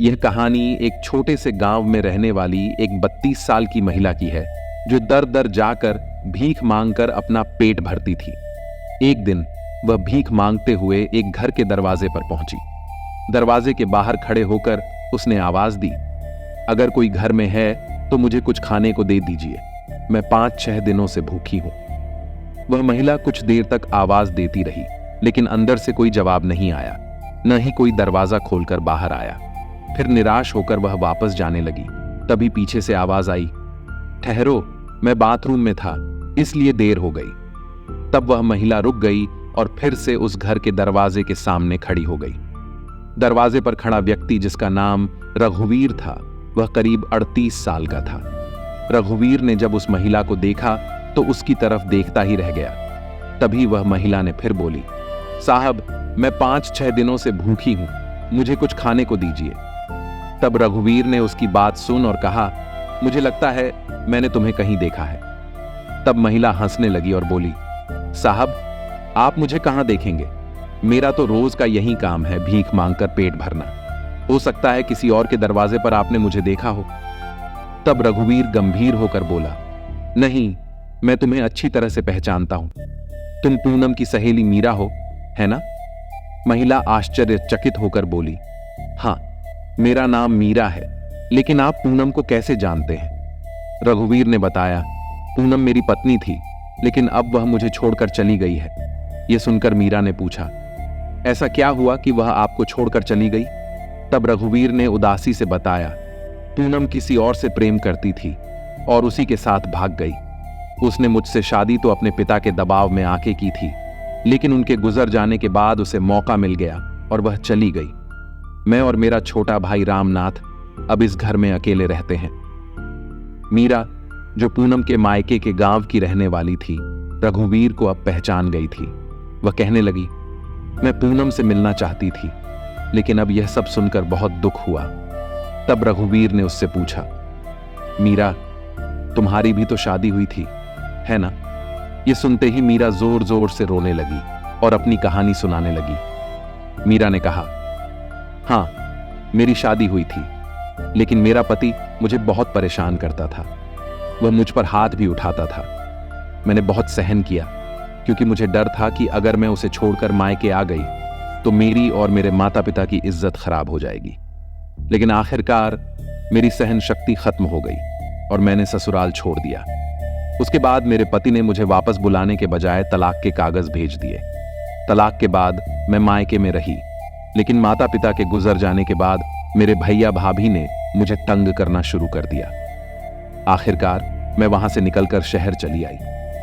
यह कहानी एक छोटे से गांव में रहने वाली एक 32 साल की महिला की है, जो दर दर जाकर भीख मांगकर अपना पेट भरती थी। एक दिन वह भीख मांगते हुए एक घर के दरवाजे पर पहुंची। दरवाजे के बाहर खड़े होकर उसने आवाज दी, अगर कोई घर में है तो मुझे कुछ खाने को दे दीजिए, मैं 5-6 दिनों से भूखी हूं। वह महिला कुछ देर तक आवाज देती रही, लेकिन अंदर से कोई जवाब नहीं आया, न ही कोई दरवाजा खोलकर बाहर आया। फिर निराश होकर वह वापस जाने लगी। तभी पीछे से आवाज आई, ठहरो, मैं बाथरूम में था, इसलिए देर हो गई। तब वह महिला रुक गई और फिर से उस घर के दरवाजे के सामने खड़ी हो गई। दरवाजे पर खड़ा व्यक्ति, जिसका नाम रघुवीर था, वह करीब 38 साल का था। रघुवीर ने जब उस महिला को देखा तो उसकी तरफ देखता ही रह गया। तभी वह महिला ने फिर बोली, साहब, मैं 5-6 दिनों से भूखी हूं, मुझे कुछ खाने को दीजिए। तब रघुवीर ने उसकी बात सुन और कहा, मुझे लगता है मैंने तुम्हें कहीं देखा है। तब महिला हंसने लगी और बोली, साहब, आप मुझे कहां देखेंगे, मेरा तो रोज का यही काम है, भीख मांगकर पेट भरना। हो सकता है किसी और के दरवाजे पर आपने मुझे देखा हो। तब रघुवीर गंभीर होकर बोला, नहीं, मैं तुम्हें अच्छी तरह से पहचानता हूं, तुम पूनम की सहेली मीरा हो, है ना? महिला आश्चर्यचकित होकर बोली, हां, मेरा नाम मीरा है, लेकिन आप पूनम को कैसे जानते हैं? रघुवीर ने बताया, पूनम मेरी पत्नी थी, लेकिन अब वह मुझे छोड़कर चली गई है। यह सुनकर मीरा ने पूछा, ऐसा क्या हुआ कि वह आपको छोड़कर चली गई? तब रघुवीर ने उदासी से बताया, पूनम किसी और से प्रेम करती थी और उसी के साथ भाग गई। उसने मुझसे शादी तो अपने पिता के दबाव में आके की थी, लेकिन उनके गुजर जाने के बाद उसे मौका मिल गया और वह चली गई। मैं और मेरा छोटा भाई रामनाथ अब इस घर में अकेले रहते हैं। मीरा, जो पूनम के मायके के गांव की रहने वाली थी, रघुवीर को अब पहचान गई थी। वह कहने लगी, मैं पूनम से मिलना चाहती थी, लेकिन अब यह सब सुनकर बहुत दुख हुआ। तब रघुवीर ने उससे पूछा, मीरा, तुम्हारी भी तो शादी हुई थी, है ना? यह सुनते ही मीरा जोर जोर से रोने लगी और अपनी कहानी सुनाने लगी। मीरा ने कहा, हां, मेरी शादी हुई थी, लेकिन मेरा पति मुझे बहुत परेशान करता था। वह मुझ पर हाथ भी उठाता था। मैंने बहुत सहन किया, क्योंकि मुझे डर था कि अगर मैं उसे छोड़कर मायके आ गई तो मेरी और मेरे माता पिता की इज्जत खराब हो जाएगी। लेकिन आखिरकार मेरी सहन शक्ति खत्म हो गई और मैंने ससुराल छोड़ दिया। उसके बाद मेरे पति ने मुझे वापस बुलाने के बजाय तलाक के कागज भेज दिए। तलाक के बाद मैं मायके में रही, लेकिन माता पिता के गुजर जाने के बाद मेरे भैया भाभी ने मुझे तंग करना शुरू कर दिया। आखिरकार मैं वहां से निकलकर शहर चली आई,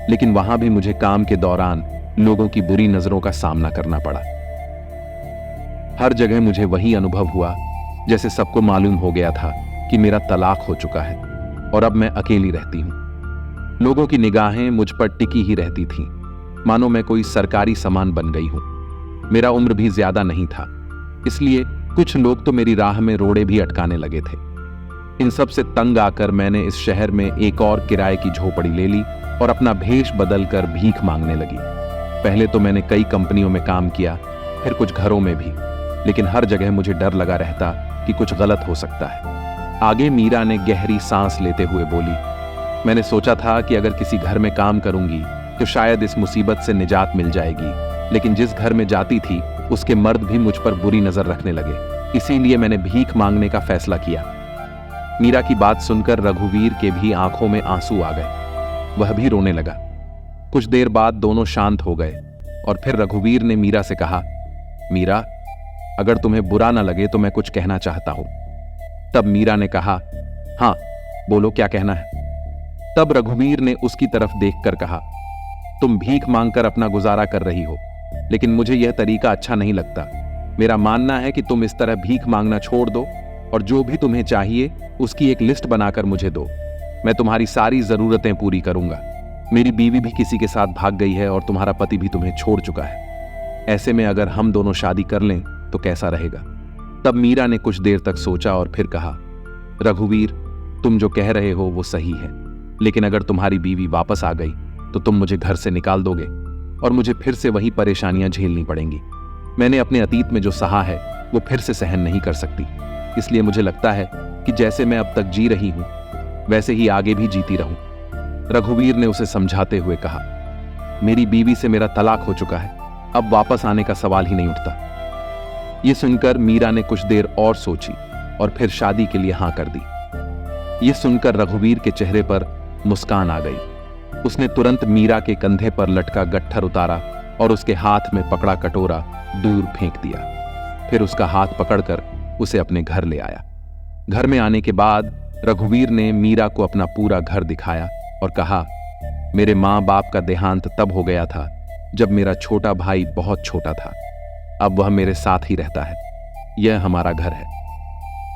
लेकिन वहां भी मुझे काम के दौरान लोगों की बुरी नजरों का सामना करना पड़ा। हर जगह मुझे वही अनुभव हुआ, जैसे सबको मालूम हो गया था कि मेरा तलाक हो चुका है और अब मैं अकेली रहती हूं। लोगों की निगाहें मुझ पर टिकी ही रहती थीं, मानो मैं कोई सरकारी सामान बन गई हूं। मेरा उम्र भी ज्यादा नहीं था, इसलिए कुछ लोग तो मेरी राह में रोड़े भी अटकाने लगे थे। इन सब से तंग आकर मैंने इस शहर में एक और किराए की झोपड़ी ले ली और अपना भेष बदलकर भीख मांगने लगी। पहले तो मैंने कई कंपनियों में काम किया, फिर कुछ घरों में भी, लेकिन हर जगह मुझे डर लगा रहता कि कुछ गलत हो सकता है। आगे मीरा ने गहरी सांस लेते हुए बोली, मैंने सोचा था कि अगर किसी घर में काम करूंगी तो शायद इस मुसीबत से निजात मिल जाएगी, लेकिन जिस घर में जाती थी उसके मर्द भी मुझ पर बुरी नजर रखने लगे, इसीलिए मैंने भीख मांगने का फैसला किया। मीरा की बात सुनकर रघुवीर के भी आंखों में आंसू आ गए। वह भी रोने लगा। कुछ देर बाद दोनों शांत हो गए और फिर रघुवीर ने मीरा से कहा, मीरा, अगर तुम्हें बुरा ना लगे तो मैं कुछ कहना चाहता हूं। तब मीरा ने कहा, हां, बोलो, क्या कहना है? तब रघुवीर ने उसकी तरफ देखकर कहा, तुम भीख मांगकर अपना गुजारा कर रही हो, लेकिन मुझे यह तरीका अच्छा नहीं लगता। मेरा मानना है कि तुम इस तरह भीख मांगना छोड़ दो और जो भी तुम्हें चाहिए उसकी एक लिस्ट बनाकर मुझे दो। मैं तुम्हारी सारी जरूरतें पूरी करूंगा। मेरी बीवी भी किसी के साथ भाग गई है और तुम्हारा पति भी तुम्हें छोड़ चुका है। ऐसे में अगर हम दोनों शादी कर लें तो कैसा रहेगा? तब मीरा ने कुछ देर तक सोचा और फिर कहा, रघुवीर, तुम जो कह रहे हो वो सही है, लेकिन अगर तुम्हारी बीवी वापस आ गई तो तुम मुझे घर से निकाल दोगे और मुझे फिर से वही परेशानियां झेलनी पड़ेंगी। मैंने अपने अतीत में जो सहा है वो फिर से सहन नहीं कर सकती। इसलिए मुझे लगता है कि जैसे मैं अब तक जी रही हूं वैसे ही आगे भी जीती रहूं। रघुवीर ने उसे समझाते हुए कहा, मेरी बीवी से मेरा तलाक हो चुका है, अब वापस आने का सवाल ही नहीं उठता। यह सुनकर मीरा ने कुछ देर और सोची और फिर शादी के लिए हां कर दी। यह सुनकर रघुवीर के चेहरे पर मुस्कान आ गई। उसने तुरंत मीरा के कंधे पर लटका गट्ठर उतारा और उसके हाथ में पकड़ा कटोरा दूर फेंक दिया। फिर उसका हाथ पकड़कर उसे अपने घर ले आया। घर में आने के बाद रघुवीर ने मीरा को अपना पूरा घर दिखाया और कहा, मेरे मां बाप का देहांत तब हो गया था जब मेरा छोटा भाई बहुत छोटा था। अब वह मेरे साथ ही रहता है। यह हमारा घर है।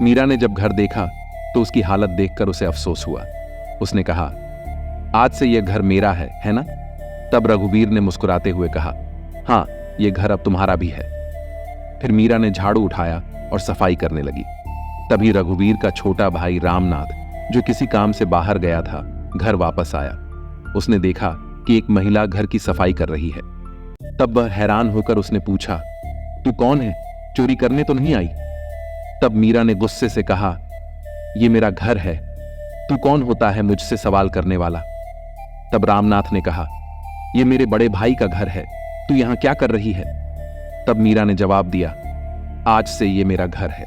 मीरा ने जब घर देखा तो उसकी हालत देखकर उसे अफसोस हुआ। उसने कहा, आज से यह घर मेरा है ना? तब रघुवीर ने मुस्कुराते हुए कहा, हां, यह घर अब तुम्हारा भी है। फिर मीरा ने झाड़ू उठाया और सफाई करने लगी। तभी रघुवीर का छोटा भाई रामनाथ, जो किसी काम से बाहर गया था, घर वापस आया। उसने देखा कि एक महिला घर की सफाई कर रही है। तब वह हैरान होकर उसने पूछा, तू कौन है? चोरी करने तो नहीं आई? तब मीरा ने गुस्से से कहा, यह मेरा घर है, तू कौन होता है मुझसे सवाल करने वाला? तब रामनाथ ने कहा, यह मेरे बड़े भाई का घर है, तू यहां क्या कर रही है? तब मीरा ने जवाब दिया, आज से यह मेरा घर है।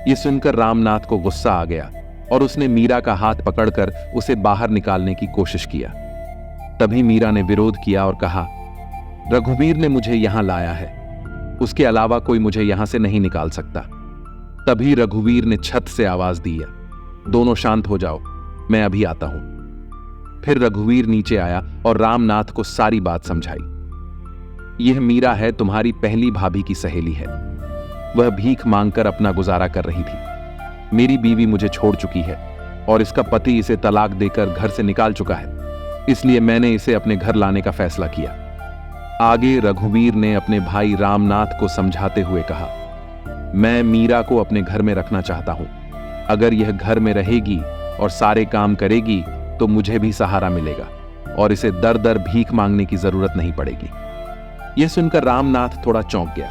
यह सुनकर रामनाथ को गुस्सा आ गया और उसने मीरा का हाथ पकड़कर उसे बाहर निकालने की कोशिश किया। तभी मीरा ने विरोध किया और कहा, रघुवीर ने मुझे यहां लाया है, उसके अलावा कोई मुझे यहां से नहीं निकाल सकता। तभी रघुवीर ने छत से आवाज दी, दोनों शांत हो जाओ, मैं अभी आता हूं। फिर रघुवीर नीचे आया और रामनाथ को सारी बात समझाई। यह मीरा है, तुम्हारी पहली भाभी की सहेली है। वह भीख मांगकर अपना गुजारा कर रही थी। मेरी बीवी मुझे छोड़ चुकी है और इसका पति इसे तलाक देकर घर से निकाल चुका है, इसलिए मैंने इसे अपने घर लाने का फैसला किया। आगे रघुवीर ने अपने भाई रामनाथ को समझाते हुए कहा, मैं मीरा को अपने घर में रखना चाहता हूं। अगर यह घर में रहेगी और सारे काम करेगी तो मुझे भी सहारा मिलेगा और इसे दर दर भीख मांगने की जरूरत नहीं पड़ेगी। यह सुनकर रामनाथ थोड़ा चौंक गया,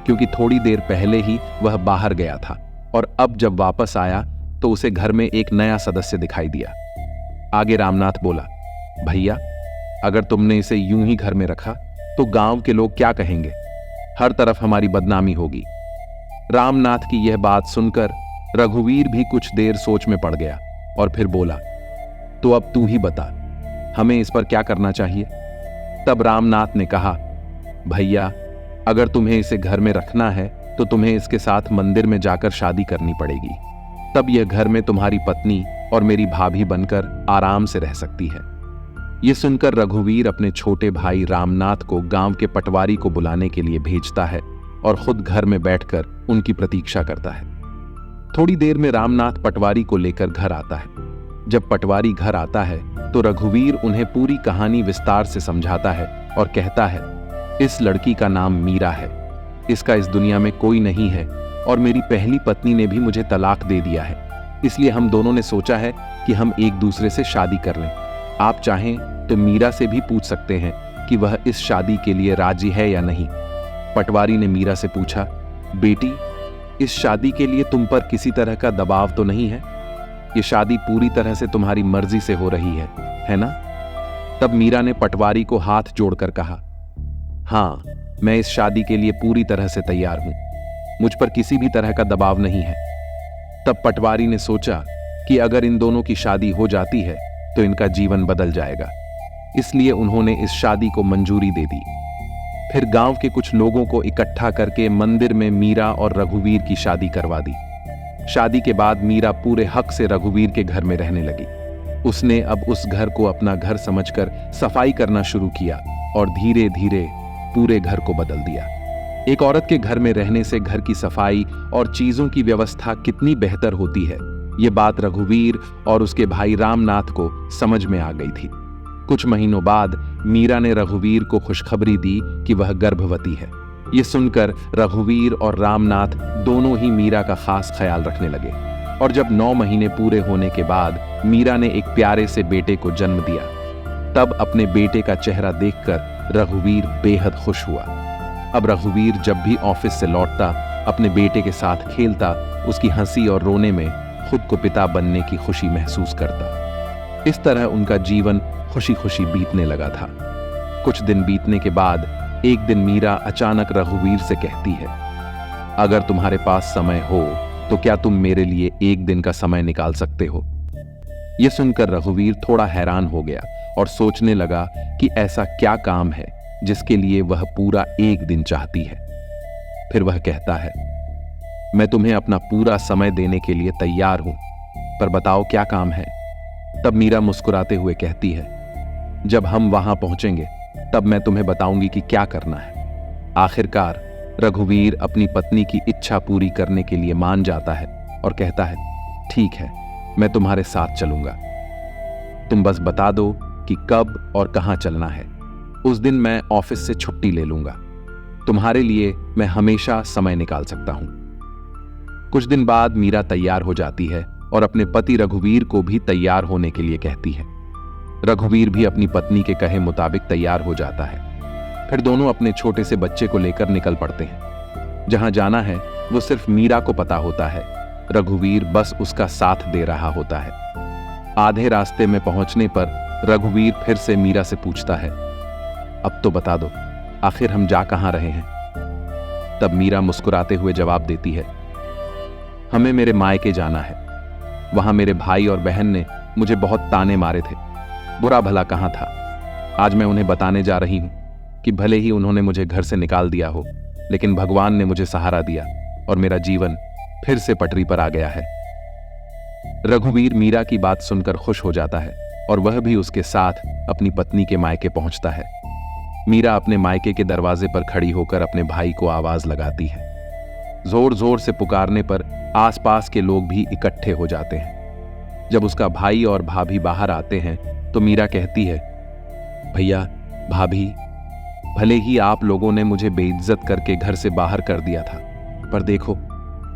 क्योंकि थोड़ी देर पहले ही वह बाहर गया था और अब जब वापस आया तो उसे घर में एक नया सदस्य दिखाई दिया। आगे रामनाथ बोला, भैया, अगर तुमने इसे यूं ही घर में रखा तो गांव के लोग क्या कहेंगे? हर तरफ हमारी बदनामी होगी। रामनाथ की यह बात सुनकर रघुवीर भी कुछ देर सोच में पड़ गया और फिर बोला, तो अब तू ही बता, हमें इस पर क्या करना चाहिए? तब रामनाथ ने कहा, भैया, अगर तुम्हें इसे घर में रखना है तो तुम्हें इसके साथ मंदिर में जाकर शादी करनी पड़ेगी। तब यह घर में तुम्हारी पत्नी और मेरी भाभी बनकर आराम से रह सकती है। यह सुनकर रघुवीर अपने छोटे भाई रामनाथ को गांव के पटवारी को बुलाने के लिए भेजता है और खुद घर में बैठकर उनकी प्रतीक्षा करता है। थोड़ी देर में रामनाथ पटवारी को लेकर घर आता है। जब पटवारी घर आता है तो रघुवीर उन्हें पूरी कहानी विस्तार से समझाता है और कहता है, इस लड़की का नाम मीरा है, इसका इस दुनिया में कोई नहीं है और मेरी पहली पत्नी ने भी मुझे तलाक दे दिया है, इसलिए हम दोनों ने सोचा है कि हम एक दूसरे से शादी कर लें। आप चाहें तो मीरा से भी पूछ सकते हैं कि वह इस शादी के लिए राजी है या नहीं। पटवारी ने मीरा से पूछा, बेटी, इस शादी के लिए तुम पर किसी तरह का दबाव तो नहीं है? ये शादी पूरी तरह से तुम्हारी मर्जी से हो रही है ना? तब मीरा ने पटवारी को हाथ जोड़कर कहा, हां, मैं इस शादी के लिए पूरी तरह से तैयार हूं, मुझ पर किसी भी तरह का दबाव नहीं है। तब पटवारी ने सोचा कि अगर इन दोनों की शादी हो जाती है तो इनका जीवन बदल जाएगा, इसलिए उन्होंने इस शादी को मंजूरी दे दी। फिर गांव के कुछ लोगों को इकट्ठा करके मंदिर में मीरा और रघुवीर की शादी करवा दी। शादी के बाद मीरा पूरे हक से रघुवीर के घर में रहने लगी। उसने अब उस घर को अपना घर समझकर सफाई करना शुरू किया और धीरे धीरे पूरे घर को बदल दिया। एक औरत के घर में रहने से घर की सफाई और चीजों की व्यवस्था कितनी बेहतर होती है, ये बात रघुवीर और उसके भाई रामनाथ को समझ में आ गई थी। कुछ महीनों बाद मीरा ने रघुवीर को खुशखबरी दी कि वह गर्भवती है। ये सुनकर रघुवीर और रामनाथ दोनों ही मीरा का खास ख्याल रखने लगे और जब 9 महीने पूरे होने के बाद मीरा ने एक प्यारे से बेटे को जन्म दिया, तब अपने बेटे का चेहरा देखकर रघुवीर बेहद खुश हुआ। अब रघुवीर जब भी ऑफिस से लौटता अपने बेटे के साथ खेलता, उसकी हंसी और रोने में खुद को पिता बनने की खुशी महसूस करता। इस तरह उनका जीवन खुशी खुशी बीतने लगा था। कुछ दिन बीतने के बाद एक दिन मीरा अचानक रघुवीर से कहती है, अगर तुम्हारे पास समय हो तो क्या तुम मेरे लिए एक दिन का समय निकाल सकते हो? यह सुनकर रघुवीर थोड़ा हैरान हो गया और सोचने लगा कि ऐसा क्या काम है जिसके लिए वह पूरा एक दिन चाहती है। फिर वह कहता है, मैं तुम्हें अपना पूरा समय देने के लिए तैयार हूं, पर बताओ क्या काम है? तब मीरा मुस्कुराते हुए कहती है, जब हम वहां पहुंचेंगे तब मैं तुम्हें बताऊंगी कि क्या करना है। आखिरकार रघुवीर अपनी पत्नी की इच्छा पूरी करने के लिए मान जाता है और कहता है, ठीक है, मैं तुम्हारे साथ चलूंगा। तुम बस बता दो कि कब और कहां चलना है। उस दिन मैं ऑफिस से छुट्टी ले लूंगा। तुम्हारे लिए मैं हमेशा समय निकाल सकता हूं। कुछ दिन बाद मीरा तैयार हो जाती है और अपने पति रघुवीर को भी तैयार होने के लिए कहती है। रघुवीर भी अपनी पत्नी के कहे मुताबिक तैयार हो जाता है। फिर दोनों अपने छोटे से बच्चे को लेकर निकल पड़ते हैं। जहां जाना है वो सिर्फ मीरा को पता होता है, रघुवीर बस उसका साथ दे रहा होता है। आधे रास्ते में पहुंचने पर रघुवीर फिर से मीरा से पूछता है, अब तो बता दो, आखिर हम जा कहां रहे हैं? तब मीरा मुस्कुराते हुए जवाब देती है, हमें मेरे मायके जाना है। वहां मेरे भाई और बहन ने मुझे बहुत ताने मारे थे, बुरा भला कहां था। आज मैं उन्हें बताने जा रही हूं कि भले ही उन्होंने मुझे घर से निकाल दिया हो, लेकिन भगवान ने मुझे सहारा दिया और मेरा जीवन फिर से पटरी पर आ गया है। रघुवीर मीरा की बात सुनकर खुश हो जाता है और वह भी उसके साथ अपनी पत्नी के मायके पहुंचता है। मीरा अपने मायके के दरवाजे पर खड़ी होकर अपने भाई को आवाज लगाती है। जोर जोर से पुकारने पर आसपास के लोग भी इकट्ठे हो जाते हैं। जब उसका भाई और भाभी बाहर आते हैं तो मीरा कहती है, भैया, भाभी, भले ही आप लोगों ने मुझे बेइज्जत करके घर से बाहर कर दिया था, पर देखो,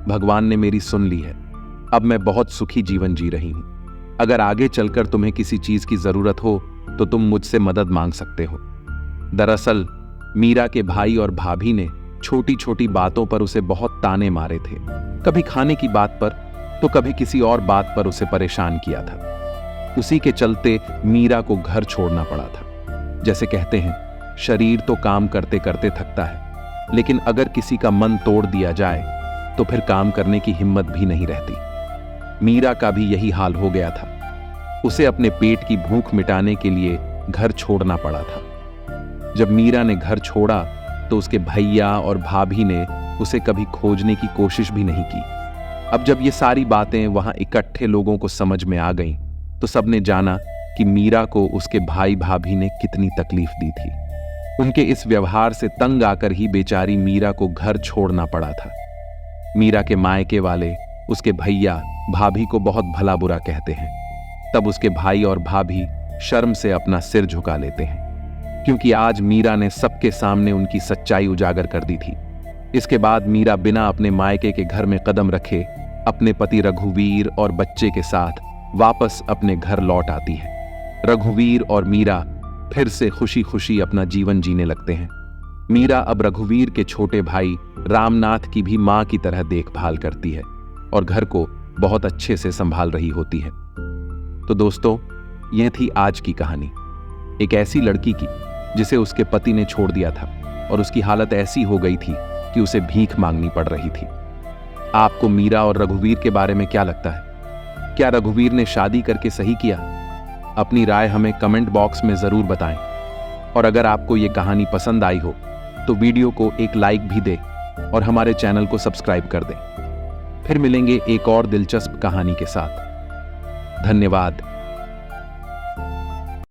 भगवान ने मेरी सुन ली है। अब मैं बहुत सुखी जीवन जी रही हूं। अगर आगे चलकर तुम्हें किसी चीज की जरूरत हो तो तुम मुझसे मदद मांग सकते हो। दरअसल मीरा के भाई और भाभी ने छोटी छोटी बातों पर उसे बहुत ताने मारे थे। कभी खाने की बात पर तो कभी किसी और बात पर उसे परेशान किया था। उसी के चलते मीरा को घर छोड़ना पड़ा था। जैसे कहते हैं, शरीर तो काम करते करते थकता है, लेकिन अगर किसी का मन तोड़ दिया जाए तो फिर काम करने की हिम्मत भी नहीं रहती। मीरा का भी यही हाल हो गया था। उसे अपने पेट की भूख मिटाने के लिए घर छोड़ना पड़ा था। जब मीरा ने घर छोड़ा तो उसके भैया और भाभी ने उसे कभी खोजने की कोशिश भी नहीं की। अब जब ये सारी बातें वहां इकट्ठे लोगों को समझ में आ गईं, तो सबने जाना कि मीरा को उसके भाई भाभी ने कितनी तकलीफ दी थी। उनके इस व्यवहार से तंग आकर ही बेचारी मीरा को घर छोड़ना पड़ा था। मीरा के मायके वाले उसके भैया भाभी को बहुत भला बुरा कहते हैं। तब उसके भाई और भाभी शर्म से अपना सिर झुका लेते हैं, क्योंकि आज मीरा ने सबके सामने उनकी सच्चाई उजागर कर दी थी। इसके बाद मीरा बिना अपने मायके के घर में कदम रखे अपने पति रघुवीर और बच्चे के साथ वापस अपने घर लौट आती है। रघुवीर और मीरा फिर से खुशी खुशी अपना जीवन जीने लगते हैं। मीरा अब रघुवीर के छोटे भाई रामनाथ की भी मां की तरह देखभाल करती है और घर को बहुत अच्छे से संभाल रही होती है। तो दोस्तों, यह थी आज की कहानी, एक ऐसी लड़की की जिसे उसके पति ने छोड़ दिया था और उसकी हालत ऐसी हो गई थी कि उसे भीख मांगनी पड़ रही थी। आपको मीरा और रघुवीर के बारे में क्या लगता है? क्या रघुवीर ने शादी करके सही किया? अपनी राय हमें कमेंट बॉक्स में जरूर बताएं। और अगर आपको ये कहानी पसंद आई हो तो वीडियो को एक लाइक भी दें और हमारे चैनल को सब्सक्राइब कर दें। फिर मिलेंगे एक और दिलचस्प कहानी के साथ। धन्यवाद।